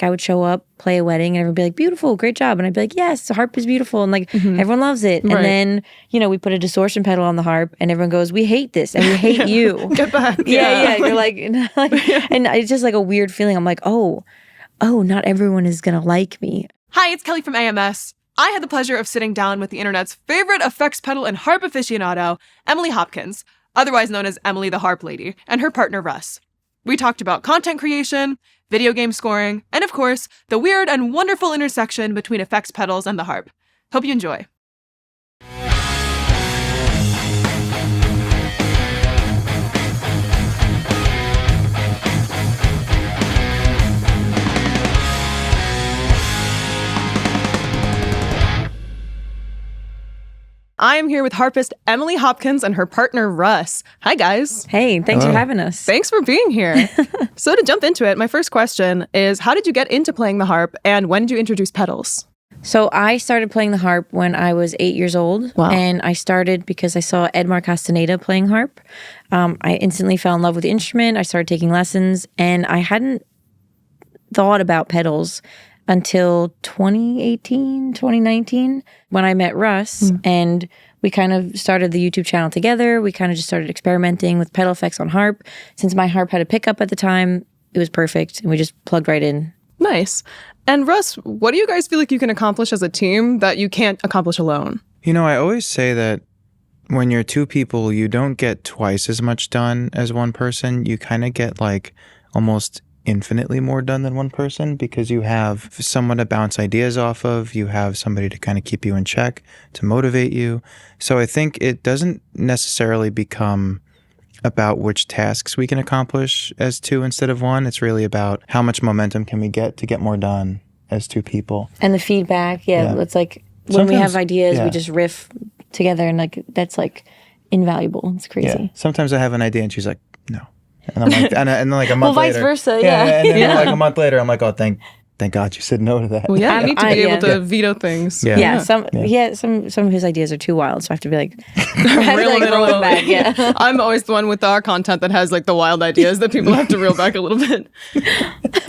I would show up, play a wedding, and everyone would be like, beautiful, great job. And I'd be like, yes, the harp is beautiful. And like, everyone loves it. And then, you know, we put a distortion pedal on the harp and everyone goes, we hate this and we hate you. Get back. Yeah. You're like, and it's just like a weird feeling. I'm like, oh, not everyone is going to like me. Hi, it's Kelly from AMS. I had the pleasure of sitting down with the internet's favorite effects pedal and harp aficionado, Emily Hopkins, otherwise known as Emily the Harp Lady, and her partner Russ. We talked about content creation, video game scoring, and of course, the weird and wonderful intersection between effects pedals and the harp. Hope you enjoy. I am here with harpist Emily Hopkins and her partner Russ. Hi, guys. Hey, thanks for having us. Thanks for being here. So to jump into it, my first question is, how did you get into playing the harp and when did you introduce pedals? So I started playing the harp when I was 8 years old. Wow. And I started because I saw Edmar Castaneda playing harp. I instantly fell in love with the instrument. I started taking lessons and I hadn't thought about pedals until 2018, 2019, when I met Russ and we kind of started the YouTube channel together. We kind of just started experimenting with pedal effects on harp. Since my harp had a pickup at the time, it was perfect and we just plugged right in. Nice. And Russ, what do you guys feel like you can accomplish as a team that you can't accomplish alone? You know, I always say that when you're two people, you don't get twice as much done as one person. You kind of get like almost infinitely more done than one person because you have someone to bounce ideas off of. You have somebody to kind of keep you in check, to motivate you. So I think it doesn't necessarily become about which tasks we can accomplish as two instead of one. It's really about how much momentum can we get to get more done as two people. And the feedback, it's like when we have ideas, we just riff together and like that's like invaluable. It's crazy. Yeah. Sometimes I have an idea and she's like, no. And I'm like, and then like a month well, later. vice versa, And then like a month later, I'm like, oh, thank God you said no to that. Well, I need to be able to veto things. Some of his ideas are too wild, so I have to be like, roll it back. I'm always the one with our content that has like the wild ideas that people have to reel back a little bit.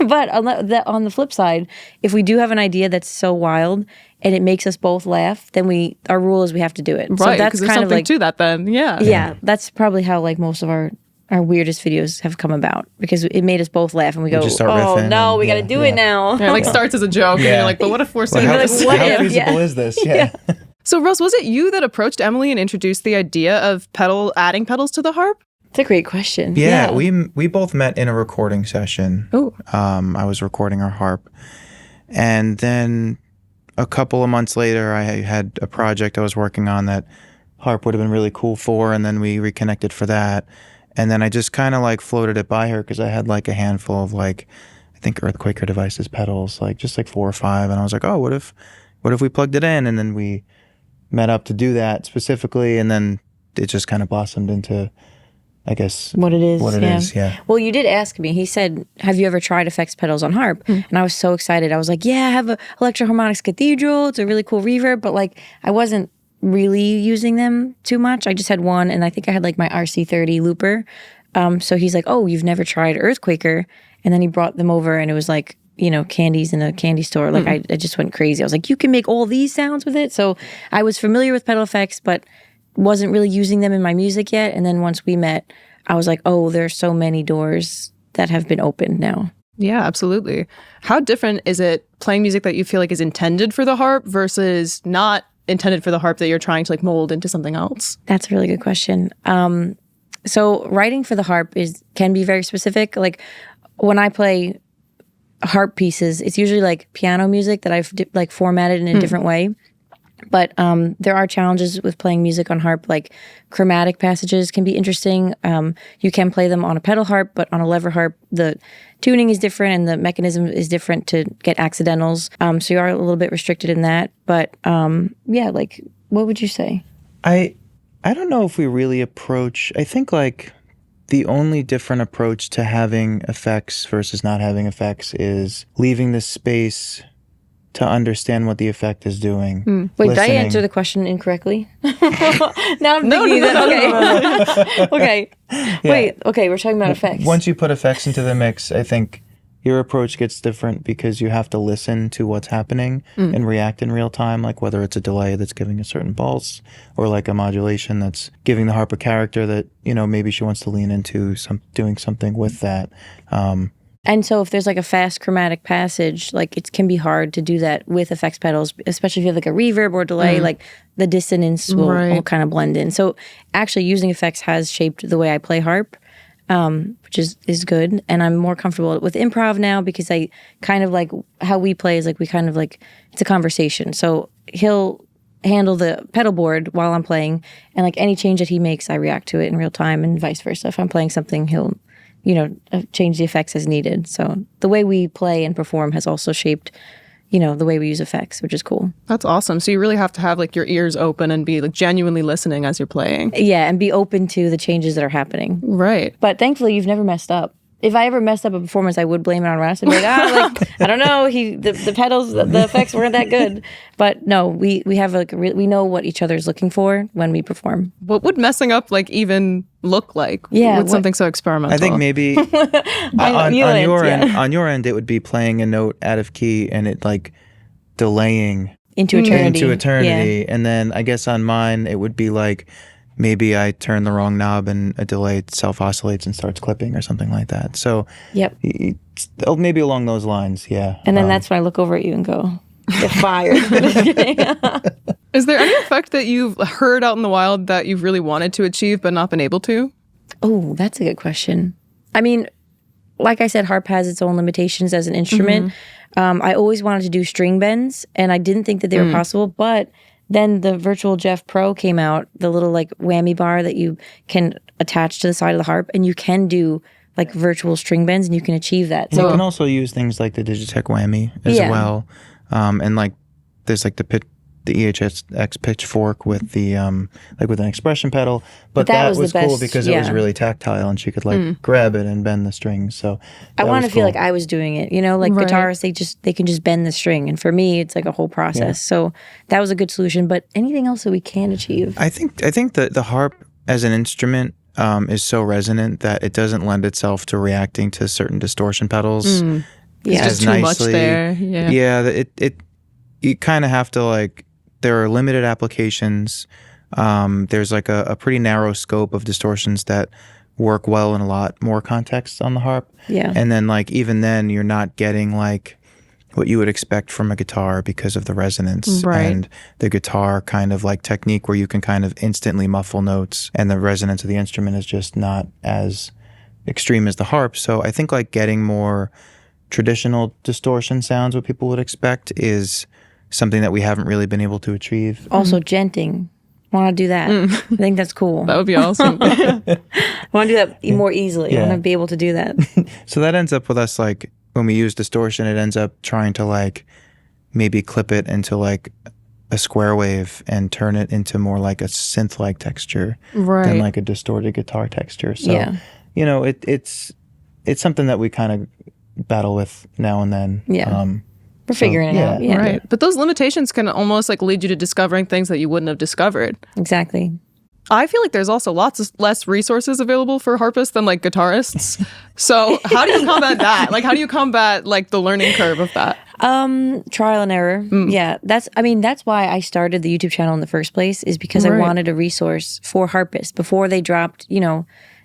But on the flip side, if we do have an idea that's so wild and it makes us both laugh, then our rule is we have to do it. Right, so that's there's kind something of like to that then. Yeah, that's probably how like most of our weirdest videos have come about because it made us both laugh and we go, oh no, we got to do it now. Yeah, like starts as a joke and you're like, but what if we're saying this? How feasible is this? Yeah. So Russ, was it you that approached Emily and introduced the idea of adding pedals to the harp? It's a great question. Yeah, we both met in a recording session. Oh. I was recording our harp. And then a couple of months later, I had a project I was working on that harp would have been really cool for, and then we reconnected for that. And then I just kind of like floated it by her because I had like a handful of like, I think Earthquaker Devices pedals, like just like 4 or 5. And I was like, oh, what if we plugged it in? And then we met up to do that specifically. And then it just kind of blossomed into, I guess, what it is. Well, you did ask me. He said, have you ever tried effects pedals on harp? And I was so excited. I was like, yeah, I have a Electro-Harmonics Cathedral. It's a really cool reverb. But like, I wasn't really using them too much. I just had one, and I think I had like my RC30 looper. So he's like, oh, you've never tried Earthquaker? And then he brought them over and it was like, you know, candies in a candy store. Like I just went crazy. I was like, you can make all these sounds with it. So I was familiar with pedal effects, but wasn't really using them in my music yet. And then once we met, I was like, oh, there's so many doors that have been opened now. Yeah, absolutely. How different is it playing music that you feel like is intended for the harp versus not intended for the harp that you're trying to like mold into something else? That's a really good question. So writing for the harp can be very specific. Like when I play harp pieces, it's usually like piano music that I've like formatted in a different way. But there are challenges with playing music on harp, like chromatic passages can be interesting. You can play them on a pedal harp, but on a lever harp, the tuning is different and the mechanism is different to get accidentals. So you are a little bit restricted in that. But yeah, like, what would you say? I don't know if we really approach, I think like the only different approach to having effects versus not having effects is leaving the space to understand what the effect is doing. Wait, did I answer the question incorrectly? Now I'm thinking that, okay. Okay. Yeah. Wait, okay, we're talking about effects. Once you put effects into the mix, I think your approach gets different because you have to listen to what's happening and react in real time, like whether it's a delay that's giving a certain pulse or like a modulation that's giving the harp a character that, you know, maybe she wants to lean into doing something with that. And so if there's like a fast chromatic passage, like it can be hard to do that with effects pedals, especially if you have like a reverb or delay, like the dissonance will all kind of blend in. So actually using effects has shaped the way I play harp, which is good. And I'm more comfortable with improv now because I kind of like how we play is like we kind of like, it's a conversation. So he'll handle the pedal board while I'm playing, and like any change that he makes, I react to it in real time, and vice versa. If I'm playing something, he'll change the effects as needed. So the way we play and perform has also shaped, the way we use effects, which is cool. That's awesome. So you really have to have like your ears open and be like genuinely listening as you're playing. Yeah, and be open to the changes that are happening. Right. But thankfully, you've never messed up. If I ever messed up a performance, I would blame it on Russ. I'd be like, I don't know. The pedals, the effects weren't that good. But no, we have we know what each other's looking for when we perform. What would messing up like even look like? Yeah, with something so experimental? I think maybe on your end, it would be playing a note out of key and it like delaying into eternity. And then I guess on mine, it would be like, maybe I turn the wrong knob and a delay self-oscillates and starts clipping or something like that. So yep. Maybe along those lines, yeah. And then that's when I look over at you and go, get fired. Is there any effect that you've heard out in the wild that you've really wanted to achieve but not been able to? Oh, that's a good question. I mean, like I said, harp has its own limitations as an instrument. I always wanted to do string bends, and I didn't think that they were possible, but then the Virtual Jeff Pro came out, the little like whammy bar that you can attach to the side of the harp, and you can do like virtual string bends, and you can achieve that. So you can also use things like the Digitech whammy as well, and like there's like the EHX pitchfork with the like with an expression pedal, but that was cool because it was really tactile and she could like grab it and bend the strings. So I want to feel like I was doing it, like guitarists, they can just bend the string, and for me it's like a whole process. Yeah. So that was a good solution. But anything else that we can achieve? I think that the harp as an instrument is so resonant that it doesn't lend itself to reacting to certain distortion pedals. Yeah, it's too much there. Yeah, you kind of have to like. There are limited applications. There's like a pretty narrow scope of distortions that work well in a lot more contexts on the harp. Yeah. And then like even then you're not getting like what you would expect from a guitar because of the resonance and the guitar kind of like technique where you can kind of instantly muffle notes, and the resonance of the instrument is just not as extreme as the harp. So I think like getting more traditional distortion sounds, what people would expect, is something that we haven't really been able to achieve. Also, genting. Want to do that. I think that's cool. That would be awesome. I want to do that more easily. I want to be able to do that. So that ends up with us, like, when we use distortion, it ends up trying to, like, maybe clip it into, like, a square wave and turn it into more like a synth-like texture than, like, a distorted guitar texture. So, it's something that we kind of battle with now and then. Yeah. We're figuring it out. Yeah. Right. But those limitations can almost like lead you to discovering things that you wouldn't have discovered. Exactly. I feel like there's also less resources available for harpists than like guitarists. So how do you combat that? Like, how do you combat like the learning curve of that? Trial and error. Yeah. That's why I started the YouTube channel in the first place, is because I wanted a resource for harpists before they dropped,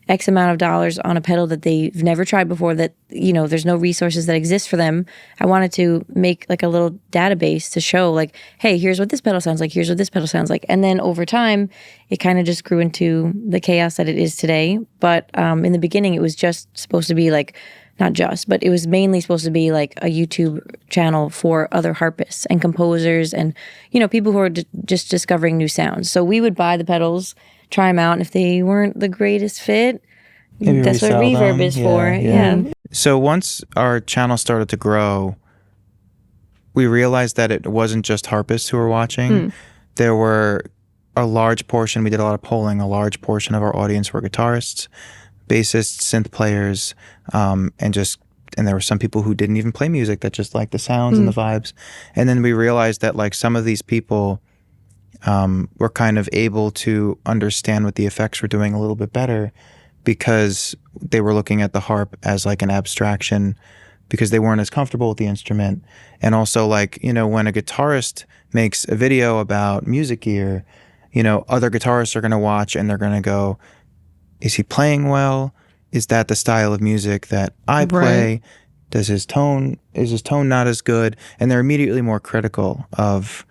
X amount of dollars on a pedal that they've never tried before, that, there's no resources that exist for them. I wanted to make like a little database to show like, hey, here's what this pedal sounds like. Here's what this pedal sounds like. And then over time, it kind of just grew into the chaos that it is today. But in the beginning, it was just supposed to be like, not just, but it was mainly supposed to be like a YouTube channel for other harpists and composers and, people who are just discovering new sounds. So we would buy the pedals, try them out, and if they weren't the greatest fit, maybe that's what reverb is for. Yeah. So once our channel started to grow, we realized that it wasn't just harpists who were watching. There were a large portion, we did a lot of polling, a large portion of our audience were guitarists, bassists, synth players, and there were some people who didn't even play music that just liked the sounds and the vibes. And then we realized that like some of these people were kind of able to understand what the effects were doing a little bit better because they were looking at the harp as like an abstraction because they weren't as comfortable with the instrument. And also, like, you know, when a guitarist makes a video about music gear, you know, other guitarists are going to watch and they're going to go, is he playing well? Is that the style of music that I play? Is his tone not as good? And they're immediately more critical of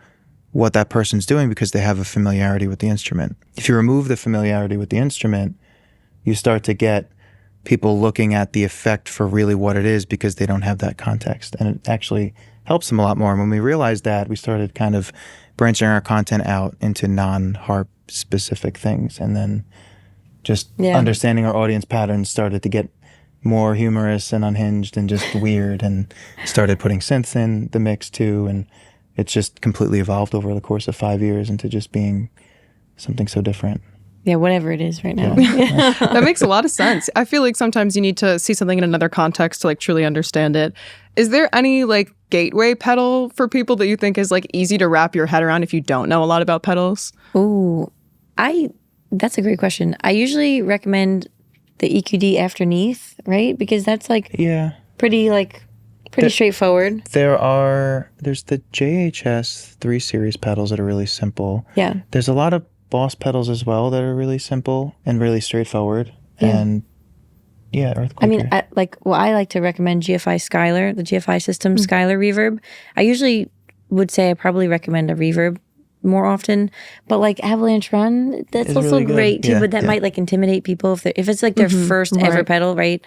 what that person's doing because they have a familiarity with the instrument. If you remove the familiarity with the instrument, you start to get people looking at the effect for really what it is because they don't have that context. And it actually helps them a lot more. And when we realized that, we started kind of branching our content out into non-harp specific things. And then just understanding our audience patterns started to get more humorous and unhinged and just weird, and started putting synths in the mix too. And it's just completely evolved over the course of 5 years into just being something so different. Yeah, whatever it is right now. Yeah. That makes a lot of sense. I feel like sometimes you need to see something in another context to like truly understand it. Is there any like gateway pedal for people that you think is like easy to wrap your head around if you don't know a lot about pedals? Ooh, that's a great question. I usually recommend the EQD Afterneath, right? Because that's like pretty straightforward. There's the JHS 3 Series pedals that are really simple. Yeah. There's a lot of Boss pedals as well that are really simple and really straightforward. Yeah. And Earthquaker. I mean, I like to recommend GFI Skylar, the GFI system Skylar reverb. I usually would say I probably recommend a reverb more often, but like Avalanche Run, that's it's also really great too, but that might like intimidate people if it's like their first ever pedal, right?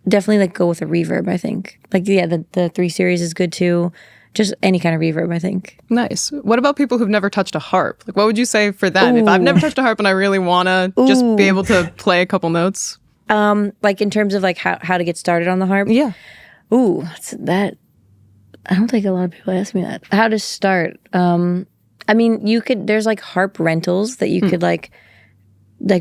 Definitely like go with a reverb, I think. Like, the 3 Series is good too. Just any kind of reverb, I think. Nice. What about people who've never touched a harp? Like, what would you say for them? If I've never touched a harp and I really want to just be able to play a couple notes? Like in terms of like how to get started on the harp? Yeah. Ooh, that. I don't think a lot of people ask me that. How to start? I mean, there's like harp rentals that you could like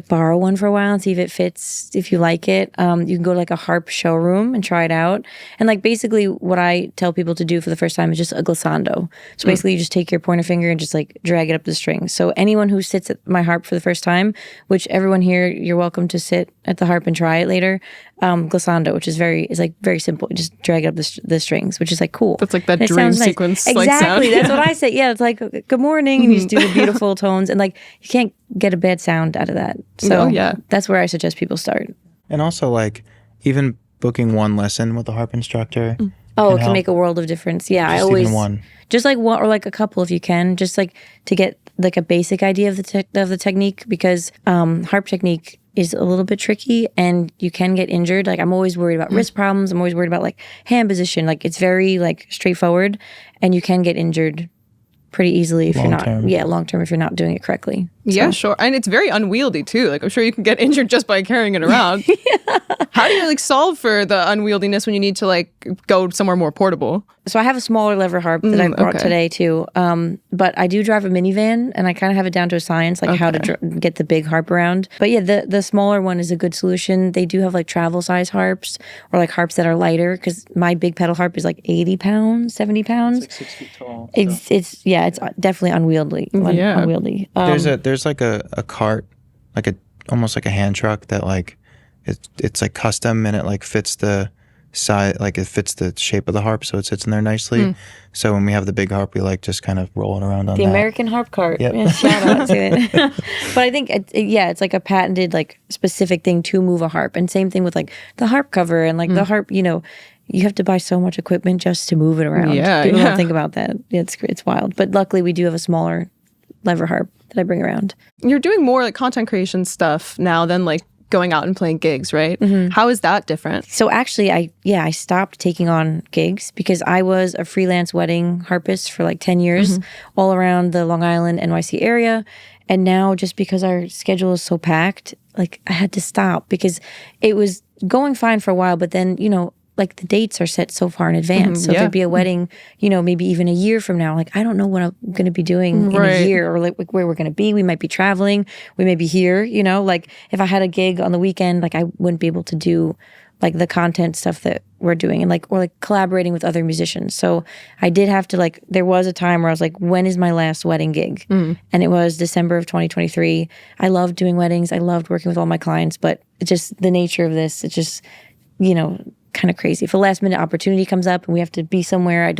borrow one for a while and see if it fits, if you like it. You can go to like a harp showroom and try it out. And like basically what I tell people to do for the first time is just a glissando. So basically you just take your pointer finger and just like drag it up the string. So anyone who sits at my harp for the first time, which everyone here, you're welcome to sit at the harp and try it later. Glissando, which is very simple. You just drag up the strings, which is like cool. That's like that dream sequence. Exactly. Like sound. That's what I say. Yeah, it's like good morning, and you just do the beautiful tones, and like you can't get a bad sound out of that. So that's where I suggest people start. And also, like, even booking one lesson with a harp instructor. Oh, it can make a world of difference. Yeah, just I always even one. Just like one or like a couple if you can, just like to get like a basic idea of the technique, because harp technique is a little bit tricky and you can get injured. Like I'm always worried about wrist problems. I'm always worried about like hand position. Like it's very like straightforward and you can get injured pretty easily if long term if you're not doing it correctly. Yeah, sure. And it's very unwieldy too. Like I'm sure you can get injured just by carrying it around. How do you like solve for the unwieldiness when you need to like go somewhere more portable? So I have a smaller lever harp that I brought today too. But I do drive a minivan and I kind of have it down to a science, like how to get the big harp around. But yeah, the smaller one is a good solution. They do have like travel size harps or like harps that are lighter, because my big pedal harp is like 80 pounds, 70 pounds. It's like 6 feet tall. It's definitely unwieldy. Unwieldy. There's like a cart, like almost like a hand truck that like it's like custom and it like fits the size, like it fits the shape of the harp, so it sits in there nicely. So when we have the big harp, we like just kind of roll it around on the that. American harp cart. Yep. Yeah, shout out to it. But I think it's like a patented like specific thing to move a harp, and same thing with like the harp cover and like the harp. You know, you have to buy so much equipment just to move it around. People don't think about that. It's wild. But luckily, we do have a smaller lever harp that I bring around. You're doing more like content creation stuff now than like going out and playing gigs, right? How is that different? So actually, I stopped taking on gigs because I was a freelance wedding harpist for like 10 years all around the Long Island, NYC area. And now just because our schedule is so packed, like I had to stop because it was going fine for a while, but then, you know, like the dates are set so far in advance. So if there'd be a wedding, you know, maybe even a year from now, like I don't know what I'm going to be doing in a year, or like where we're going to be. We might be traveling. We may be here, you know, like if I had a gig on the weekend, like I wouldn't be able to do like the content stuff that we're doing, and like, or like collaborating with other musicians. So I did have to like, there was a time where I was like, when is my last wedding gig? And it was December of 2023. I loved doing weddings. I loved working with all my clients, but it's just the nature of this. It's just, you know, kind of crazy. If a last minute opportunity comes up and we have to be somewhere,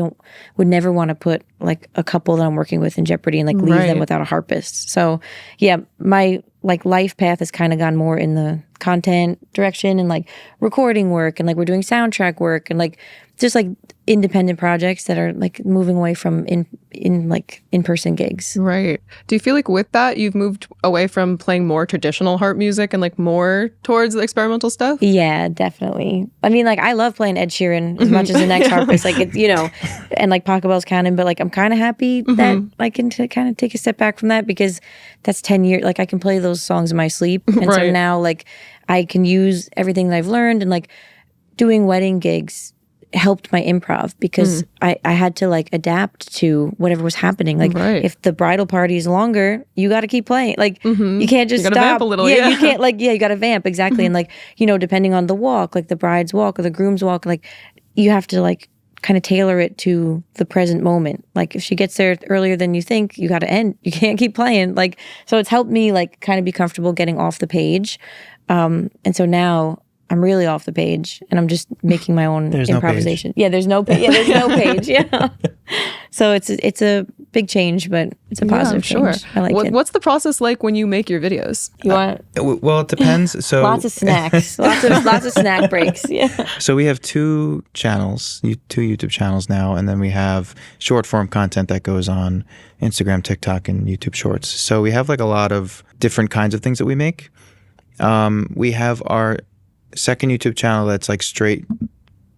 would never want to put like a couple that I'm working with in jeopardy and like leave them without a harpist. So yeah, my like life path has kind of gone more in the content direction and like recording work, and like we're doing soundtrack work and like just like independent projects that are like moving away from in-person gigs. Right. Do you feel like with that you've moved away from playing more traditional harp music and like more towards the experimental stuff? Yeah, definitely. I mean, like I love playing Ed Sheeran as much as the next harpist, like it, and like Pachelbel's canon, but like I'm kind of happy that I can kind of take a step back from that, because that's 10 years. Like I can play those songs in my sleep, and so now like I can use everything that I've learned, and like doing wedding gigs helped my improv, because I had to like adapt to whatever was happening. Like if the bridal party is longer, you got to keep playing. Like you can't just stop. Vamp a little, you can't you got to vamp, exactly. And like, depending on the walk, like the bride's walk or the groom's walk, like you have to like kind of tailor it to the present moment. Like if she gets there earlier than you think, you got to end. You can't keep playing. Like, so it's helped me like kind of be comfortable getting off the page. And so now I'm really off the page, and I'm just making my own improvisation. There's no page. There's no page. Yeah. So it's a big change, but it's a positive change. I like it. What's the process like when you make your videos? You want? Well, it depends. So lots of snacks, lots of snack breaks. Yeah. So we have two YouTube channels now, and then we have short form content that goes on Instagram, TikTok, and YouTube Shorts. So we have like a lot of different kinds of things that we make. We have our second YouTube channel that's like straight,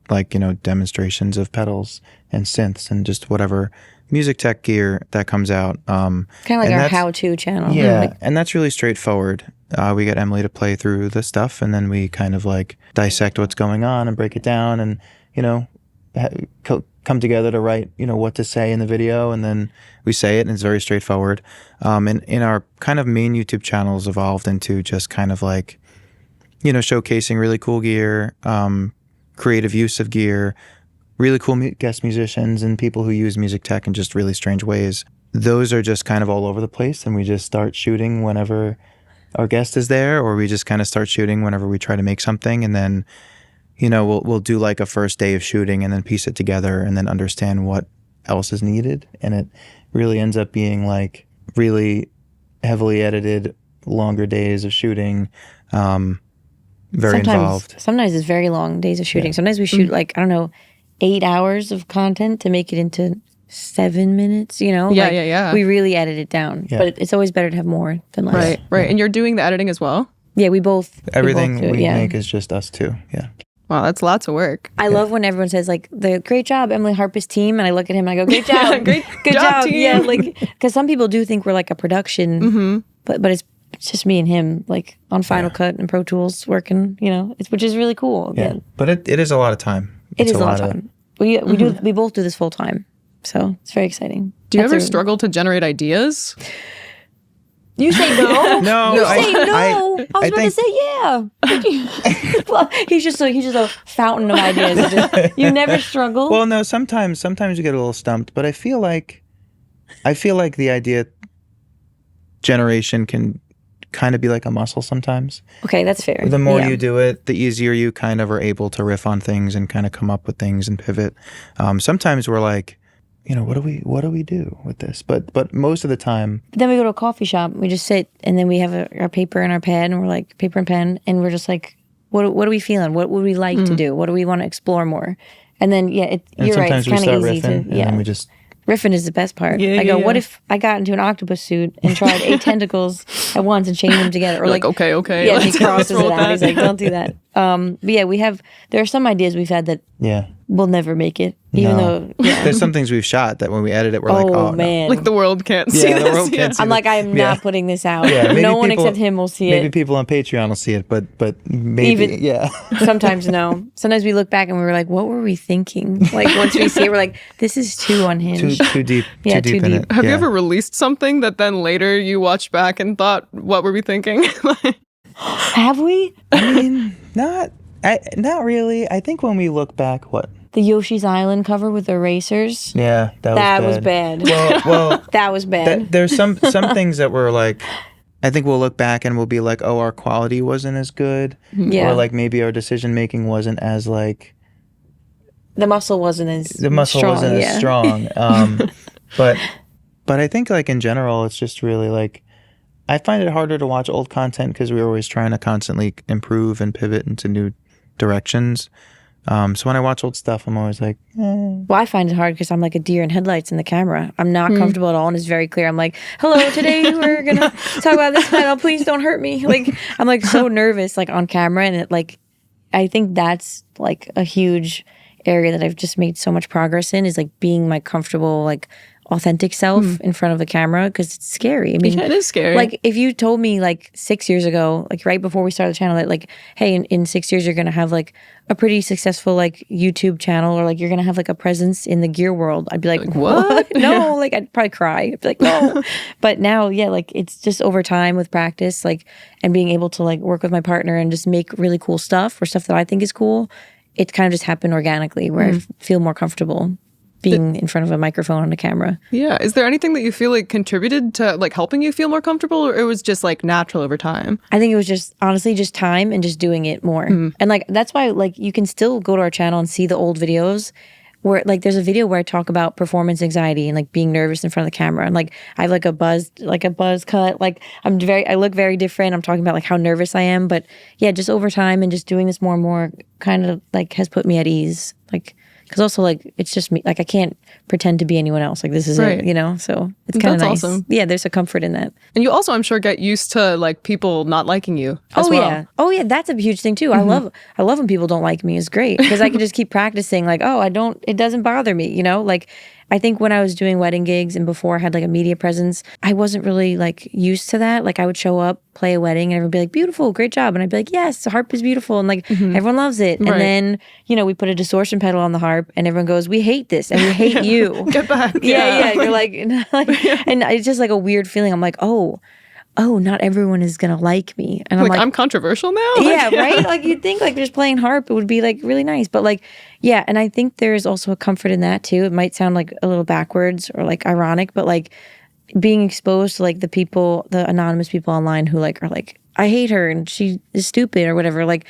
like, demonstrations of pedals and synths and just whatever music tech gear that comes out. Kind of like our how-to channel. Yeah, and that's really straightforward. We get Emily to play through the stuff, and then we kind of like dissect what's going on and break it down, and come together to write what to say in the video, and then we say it, and it's very straightforward. And in our kind of main YouTube channels evolved into just kind of like showcasing really cool gear, creative use of gear, really cool guest musicians, and people who use music tech in just really strange ways. Those are just kind of all over the place, and we just start shooting whenever our guest is there, or we just kind of start shooting whenever we try to make something, and then we'll do like a first day of shooting and then piece it together and then understand what else is needed, and it really ends up being like really heavily edited, longer days of shooting. Very involved. Sometimes it's very long days of shooting. Sometimes we shoot 8 hours of content to make it into 7 minutes, Yeah. We really edit it down. Yeah. But it's always better to have more than less. Right. And you're doing the editing as well? Yeah, we both. Everything we make is just us two. Yeah. Wow, that's lots of work. I love when everyone says like, "The great job, Emily Harpist team," and I look at him and I go, "Great job, good job." Team. Yeah, like because some people do think we're like a production, but it's just me and him, like on Final Cut and Pro Tools working, which is really cool. Yeah, but it is a lot of time. It is a lot of time. We both do this full time, so it's very exciting. Do you ever struggle to generate ideas? You say no. No, you say no. I was about to say yeah. Well, he's just a fountain of ideas. You never struggle. Well, no. Sometimes you get a little stumped, but I feel like the idea generation can kind of be like a muscle sometimes. Okay, that's fair. The more you do it, the easier you kind of are able to riff on things and kind of come up with things and pivot. Sometimes we're like, what do we do with this? But most of the time. But then we go to a coffee shop, we just sit, and then we have our paper and our pen, and we're like, paper and pen, and we're just like, what are we feeling? What would we like to do? What do we want to explore more? And then, you're right, it's kind of easy riffing, to, and then we just... Riffing is the best part. I go, what if I got into an octopus suit and tried 8 tentacles at once and chained them together? Or like, okay. Yeah, he crosses it out. He's like, don't do that. But yeah, there are some ideas we've had that we'll never make it. Even though there's some things we've shot that when we edit it, we're like, oh man, like the world can't see this. The world can't see I'm like, I am not putting this out. Yeah, no one except him will see it. Maybe people on Patreon will see it, but maybe Sometimes no. Sometimes we look back and we were like, what were we thinking? Like once we see it, we're like, this is too unhinged. Too deep. Too deep in it. Have you ever released something that then later you watched back and thought, what were we thinking? Have we? I mean, not really. I think when we look back, what? The Yoshi's Island cover with erasers. Yeah, that was bad. Well, that was bad. There's some things that were like, I think we'll look back and we'll be like, oh, our quality wasn't as good. Yeah. Or like maybe our decision making wasn't as like The muscle wasn't as strong. But I think like in general, it's just really like, I find it harder to watch old content because we're always trying to constantly improve and pivot into new directions. So when I watch old stuff, I'm always like, Well, I find it hard because I'm like a deer in headlights in the camera. I'm not comfortable at all, and it's very clear. I'm like, hello, today we're going to talk about this pedal. Please don't hurt me. Like, I'm like so nervous like on camera, and it like, I think that's like a huge area that I've just made so much progress in, is like being my comfortable, like authentic self in front of the camera, because it's scary. I mean, it is scary. Like if you told me like 6 years ago, like right before we started the channel, that like, hey, in 6 years you're gonna have like a pretty successful like YouTube channel, or like you're gonna have like a presence in the gear world, I'd be like what? No, like I'd probably cry. I'd be like, no. But now, yeah, like it's just over time with practice, like, and being able to like work with my partner and just make really cool stuff, or stuff that I think is cool. It kind of just happened organically, where I feel more comfortable being in front of a microphone and a camera. Yeah. Is there anything that you feel like contributed to like helping you feel more comfortable, or it was just like natural over time? I think it was just honestly just time and just doing it more. And like that's why like you can still go to our channel and see the old videos where like there's a video where I talk about performance anxiety and like being nervous in front of the camera, and like I have like a buzz cut, like I look very different. I'm talking about like how nervous I am, but yeah, just over time and just doing this more and more kind of like has put me at ease, like. Because also, like, it's just me. Like, I can't pretend to be anyone else. Like, this is it, you know? So it's kind of nice. Awesome. Yeah, there's a comfort in that. And you also, I'm sure, get used to, like, people not liking you as well. Yeah. Oh, yeah, that's a huge thing, too. I love when people don't like me. It's great. Because I can just keep practicing, like, it doesn't bother me, you know? Like, I think when I was doing wedding gigs and before I had, like, a media presence, I wasn't really, like, used to that. Like, I would show up, play a wedding, and everyone would be like, beautiful, great job. And I'd be like, yes, the harp is beautiful. And, like, everyone loves it. And then, you know, we put a distortion pedal on the harp, and everyone goes, we hate this, and we hate you. Get back. Yeah. You're like, and it's just, like, a weird feeling. I'm like, oh, not everyone is gonna like me, and I'm like, I'm controversial now. Yeah, right. Like you'd think like just playing harp, it would be like really nice, but like, yeah. And I think there's also a comfort in that too. It might sound like a little backwards or like ironic, but like being exposed to like the anonymous people online who like are like, I hate her and she is stupid or whatever. Like,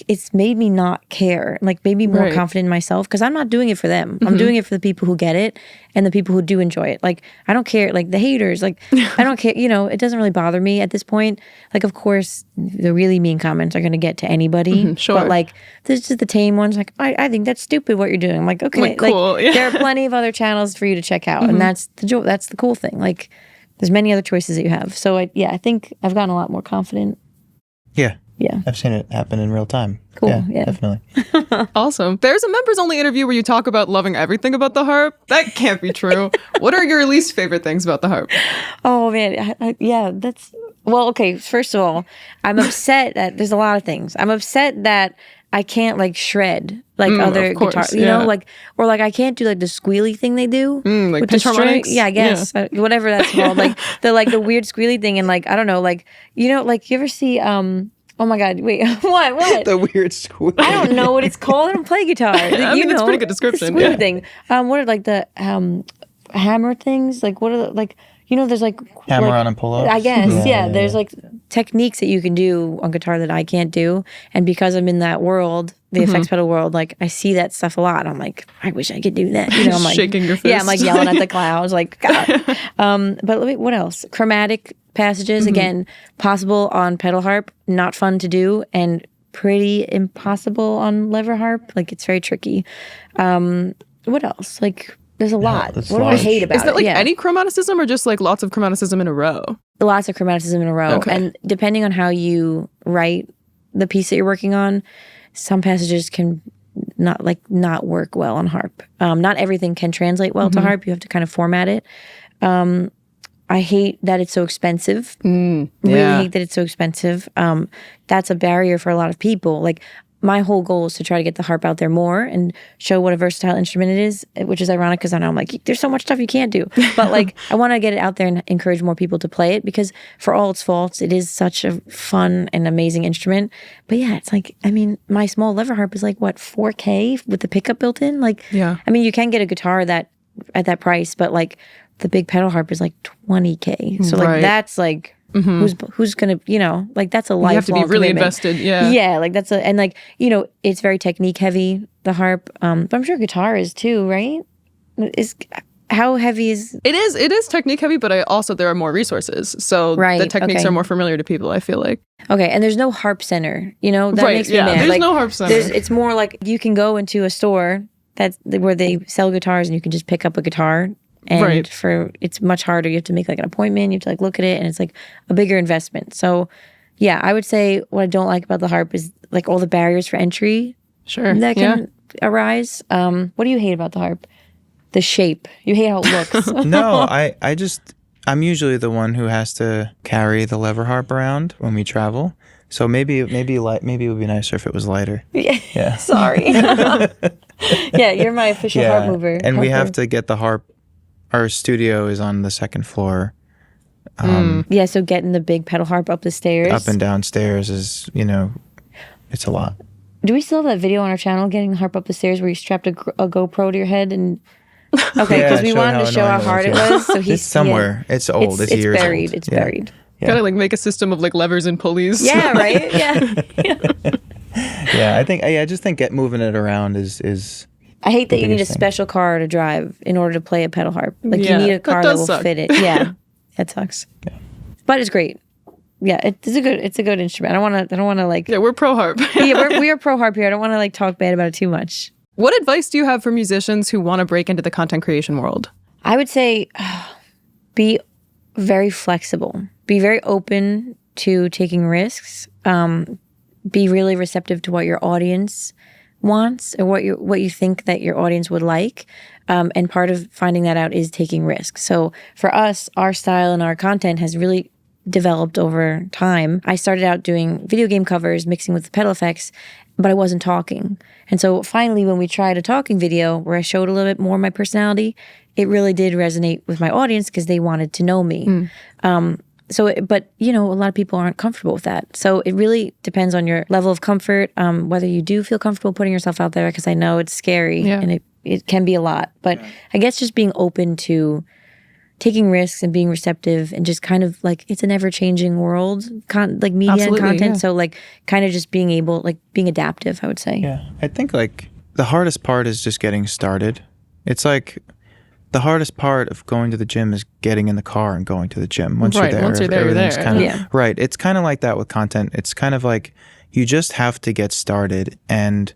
it's made me not care, like made me more confident in myself, because I'm not doing it for them. I'm doing it for the people who get it and the people who do enjoy it. Like, I don't care, like the haters, like I don't care, you know, it doesn't really bother me at this point. Like, of course, the really mean comments are going to get to anybody. Sure. But like, there's just the tame ones, like, I think that's stupid what you're doing. I'm like, okay, like cool. There are plenty of other channels for you to check out. And that's the cool thing. Like, there's many other choices that you have. So I think I've gotten a lot more confident. Yeah. Yeah. I've seen it happen in real time. Cool. Yeah. Definitely. Awesome. There's a members only interview where you talk about loving everything about the harp. That can't be true. What are your least favorite things about the harp? Oh man. Well, okay. First of all, I'm upset that there's a lot of things. I'm upset that I can't like shred like other guitars, you know, like, or like I can't do like the squealy thing they do like with pinch the string. harmonics. Yeah, I guess whatever that's called. Like the weird squealy thing, and like I don't know, like, you know, like you ever see oh my God, wait, what? The weird squeal. I don't know what it's called. I don't play guitar. Like, I mean, it's a pretty good description. The squealy thing. What are like the hammer things? Like what are the, like, you know, there's like hammer like, on and pull up. I guess, yeah. There's like techniques that you can do on guitar that I can't do, and because I'm in that world, the effects pedal world, like I see that stuff a lot. I'm like, I wish I could do that. You know, I'm like shaking your fist. Yeah, I'm like yelling at the clouds, like God. But what else? Chromatic passages, again, possible on pedal harp, not fun to do, and pretty impossible on lever harp. Like it's very tricky. What else? Like there's a lot. What do I hate about it? Is that like any chromaticism, or just like lots of chromaticism in a row? Lots of chromaticism in a row. Okay. And depending on how you write the piece that you're working on, some passages can not work well on harp. Not everything can translate well to harp. You have to kind of format it. I hate that it's so expensive. Really hate that it's so expensive. That's a barrier for a lot of people. Like my whole goal is to try to get the harp out there more and show what a versatile instrument it is, which is ironic because I know I'm like, there's so much stuff you can't do. But like, I want to get it out there and encourage more people to play it, because for all its faults, it is such a fun and amazing instrument. But yeah, it's like, I mean, my small lever harp is like, what, $4,000 with the pickup built in? Like, I mean, you can get a guitar at that price, but like the big pedal harp is like $20,000. So like, that's like who's gonna, like that's a lifelong You have to be really commitment. invested. Yeah. Yeah, like that's and like, it's very technique heavy, the harp. But I'm sure guitar is too, right? How heavy is It is technique heavy, but there are more resources. So the techniques are more familiar to people, I feel like. Okay, and there's no harp center, that makes me mad. There's like, no harp center. It's more like you can go into a store where they sell guitars and you can just pick up a guitar. And it's much harder. You have to make like an appointment. You have to like look at it, and it's like a bigger investment. So, yeah, I would say what I don't like about the harp is like all the barriers for entry. Sure. That can arise. What do you hate about the harp? The shape. You hate how it looks. No, I'm usually the one who has to carry the lever harp around when we travel. So maybe it would be nicer if it was lighter. Yeah. Sorry. Yeah, you're my official harp mover. And we have to get the harp. Our studio is on the second floor. So getting the big pedal harp up the stairs. Up and down stairs is, it's a lot. Do we still have that video on our channel, getting the harp up the stairs where you strapped a GoPro to your head? And okay, because we wanted to show how hard it was. So it's somewhere. It's old. It's years buried. old. It's buried. Yeah. Gotta like make a system of like levers and pulleys. Yeah, right? Yeah. Yeah, I just think moving it around is I hate that you need a special car to drive in order to play a pedal harp. Like you need a car that will fit it. Yeah, it sucks. Yeah. But it's great. Yeah, it's a good instrument. I don't want to like. Yeah, we're pro harp. Yeah, we are pro harp here. I don't want to like talk bad about it too much. What advice do you have for musicians who want to break into the content creation world? I would say be very flexible. Be very open to taking risks. Be really receptive to what your audience wants or what you think that your audience would like. And part of finding that out is taking risks. So for us, our style and our content has really developed over time. I started out doing video game covers, mixing with the pedal effects, but I wasn't talking. And so finally, when we tried a talking video where I showed a little bit more of my personality, it really did resonate with my audience because they wanted to know me. But a lot of people aren't comfortable with that. So it really depends on your level of comfort, whether you do feel comfortable putting yourself out there, because I know it's scary and it can be a lot. But I guess just being open to taking risks and being receptive and just kind of like, it's an ever-changing world, like media and content. So like kind of just being adaptive, I would say. Yeah. I think like the hardest part is just getting started. It's like the hardest part of going to the gym is getting in the car and going to the gym. Once you're there, everything's kind of right. It's kind of like that with content. It's kind of like you just have to get started. And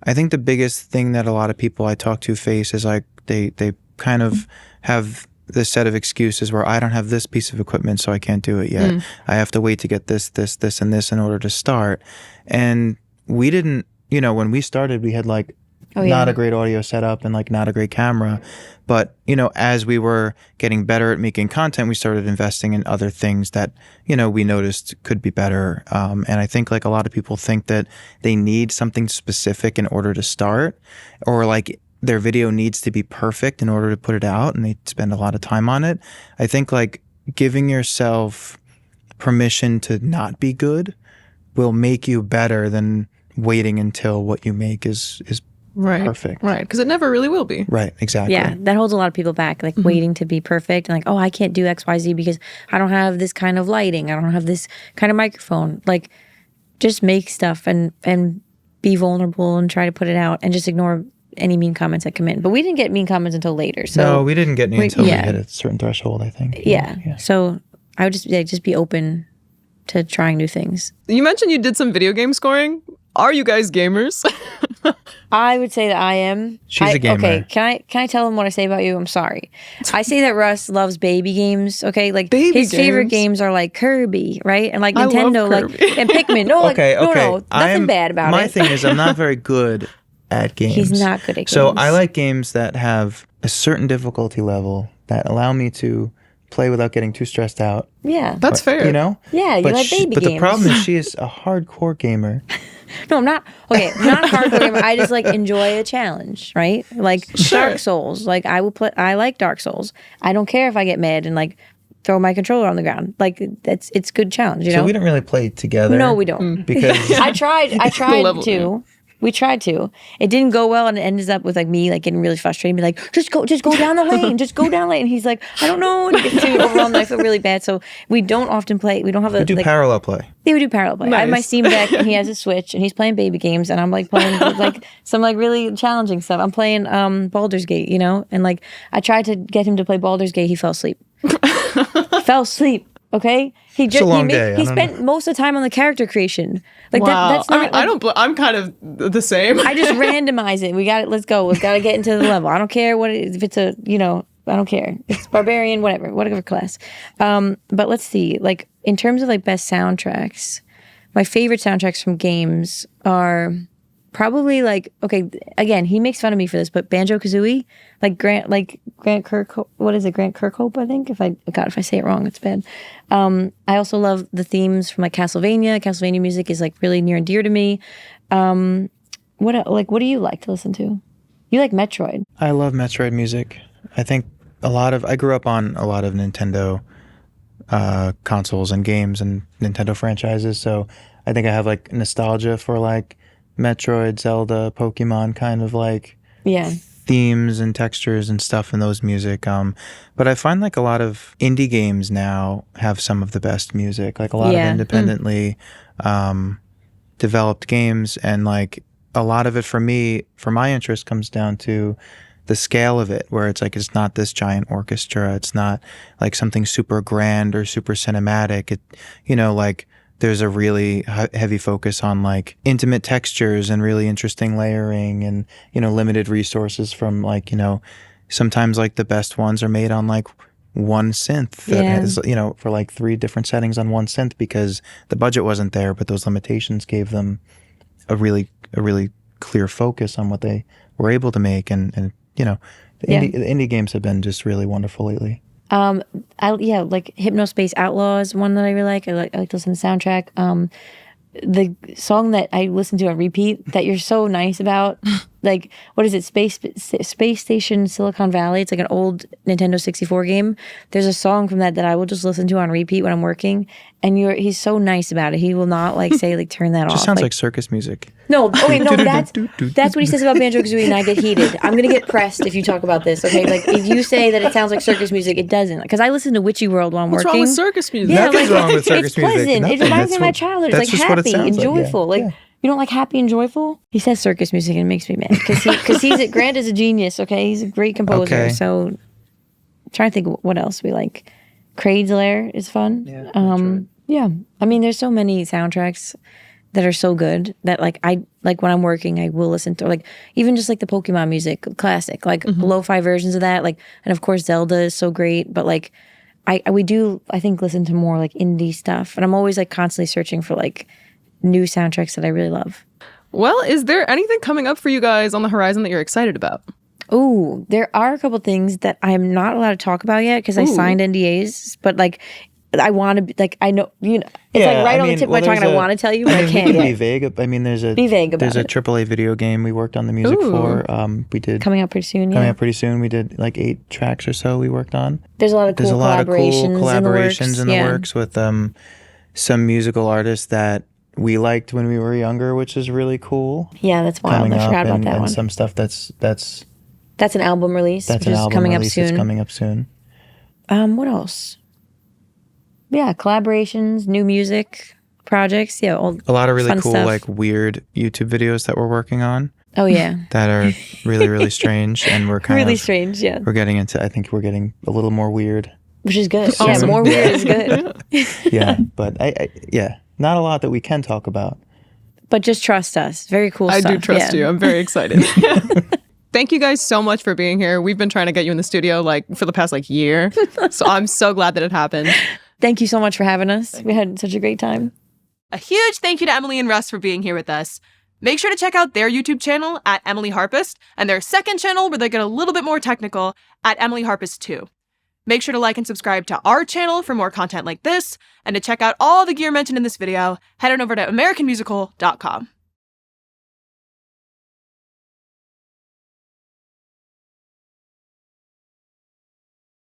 I think the biggest thing that a lot of people I talk to face is like they kind of have this set of excuses where I don't have this piece of equipment, so I can't do it yet. I have to wait to get this, and this in order to start. And we didn't, when we started, we had like not a great audio setup and like not a great camera. But, as we were getting better at making content, we started investing in other things that, we noticed could be better. And I think like a lot of people think that they need something specific in order to start, or like their video needs to be perfect in order to put it out, and they spend a lot of time on it. I think like giving yourself permission to not be good will make you better than waiting until what you make is perfect. Right, because it never really will be. Right, exactly. Yeah, that holds a lot of people back, like waiting to be perfect and like, oh, I can't do XYZ because I don't have this kind of lighting. I don't have this kind of microphone. Like, just make stuff and be vulnerable and try to put it out and just ignore any mean comments that come in. But we didn't get mean comments until later. So no, we didn't get any until we hit a certain threshold, I think. Yeah. So I would just be open to trying new things. You mentioned you did some video game scoring. Are you guys gamers? I would say that I am. She's a gamer. Okay, can I tell them what I say about you? I'm sorry. I say that Russ loves baby games. Okay, like his favorite games are like Kirby, right? And like Nintendo, like and Pikmin. No, okay. No, nothing bad about it. My thing is, I'm not very good at games. He's not good at games. So I like games that have a certain difficulty level that allow me to play without getting too stressed out. Yeah, that's fair. Yeah, you like baby games. But the problem is, she is a hardcore gamer. No, I'm not. Okay, not a hardcore gamer. I just like enjoy a challenge, right? Like Dark Souls. Like I like Dark Souls. I don't care if I get mad and like throw my controller on the ground. Like it's good challenge, you know? So we don't really play together. No, we don't. Because I tried to. We tried to. It didn't go well, and it ended up with like me like getting really frustrated and be like, just go down the lane, just go down the lane. And he's like, I don't know. And he gets too overwhelmed. I feel really bad. So we don't often play. We don't have We do parallel play. Yeah, we do parallel play. I have my Steam Deck, and he has a Switch, and he's playing baby games, and I'm like playing like some like really challenging stuff. I'm playing Baldur's Gate, you know, and like I tried to get him to play Baldur's Gate. He fell asleep. Fell asleep. Okay, he just he spent most of the time on the character creation. Like wow. that's not. I mean, I'm kind of the same. I just randomize it. We got it. Let's go. We've got to get into the level. I don't care what it is. If it's a, you know, I don't care. It's barbarian, whatever class. But let's see. Like in terms of like best soundtracks, my favorite soundtracks from games are probably like, okay, again, he makes fun of me for this, but Banjo-Kazooie, like Grant Kirkhope, what is it? Grant Kirkhope, I think. If I say it wrong, it's bad. I also love the themes from like Castlevania. Castlevania music is like really near and dear to me. What do you like to listen to? You like Metroid. I love Metroid music. I think I grew up on a lot of Nintendo consoles and games and Nintendo franchises, so I think I have like nostalgia for like Metroid, Zelda, Pokemon kind of like themes and textures and stuff in those music. But I find like a lot of indie games now have some of the best music, like a lot of independently developed games, and like a lot of it for my interest comes down to the scale of it, where it's like it's not this giant orchestra, it's not like something super grand or super cinematic. It, you know, like there's a really heavy focus on like intimate textures and really interesting layering, and, you know, limited resources from like, you know, sometimes like the best ones are made on like one synth that has, you know, for like 3 different settings on one synth because the budget wasn't there, but those limitations gave them a really clear focus on what they were able to make. And you know, the indie games have been just really wonderful lately. Like Hypnospace Outlaws, one that I really like. I like to listen to the soundtrack. The song that I listen to on repeat that you're so nice about, like, what is it? Space Station Silicon Valley. It's like an old Nintendo 64 game. There's a song from that I will just listen to on repeat when I'm working, and he's so nice about it. He will not like say like turn that off. Just sounds like circus music. No, okay, no, that's what he says about Banjo-Kazooie, and I get heated. I'm gonna get pressed if you talk about this, okay? Like if you say that it sounds like circus music, it doesn't. Because I listen to Witchy World while I'm working. What's wrong with circus music? Yeah, Nothing's wrong with circus music. It's pleasant. It reminds me of my childhood. It's like happy and joyful. Like you don't like happy and joyful? He says circus music and it makes me mad because Grant is a genius. Okay, he's a great composer. Okay. So I'm trying to think what else we like. Kraid's Lair is fun. Yeah, I mean, there's so many soundtracks that are so good that like when I'm working, I will listen to like even just like the Pokemon music, classic, like lo-fi versions of that. Like, and of course Zelda is so great, but like we do I think listen to more like indie stuff, and I'm always like constantly searching for like new soundtracks that I really love. Well, is there anything coming up for you guys on the horizon that you're excited about? Oh, there are a couple things that I'm not allowed to talk about yet because I signed NDAs, but like I want to be like, I know, you know, it's like right on the tip of my tongue and I want to tell you, but I can't yet. Be vague. I mean, there's a AAA video game we worked on the music for. We did coming up pretty soon. We did like 8 tracks or so we worked on. There's a lot of cool collaborations in the works with some musical artists that we liked when we were younger, which is really cool. Yeah, that's wild. I forgot about that one. And some stuff that's an album release. That's coming up soon. What else? Yeah, collaborations, new music projects. Yeah, a lot of really cool, stuff. Like weird YouTube videos that we're working on. Oh yeah, that are really, really strange, and we're kind really strange. Yeah, we're getting into. I think we're getting a little more weird, which is good. Yeah, more weird is good. Yeah, but I not a lot that we can talk about. But just trust us. Very cool stuff. I do trust you. I'm very excited. Thank you guys so much for being here. We've been trying to get you in the studio like for the past like year, so I'm so glad that it happened. Thank you so much for having us. We had such a great time. A huge thank you to Emily and Russ for being here with us. Make sure to check out their YouTube channel at Emily Harpist and their second channel where they get a little bit more technical at Emily Harpist 2. Make sure to like and subscribe to our channel for more content like this, and to check out all the gear mentioned in this video, head on over to AmericanMusical.com.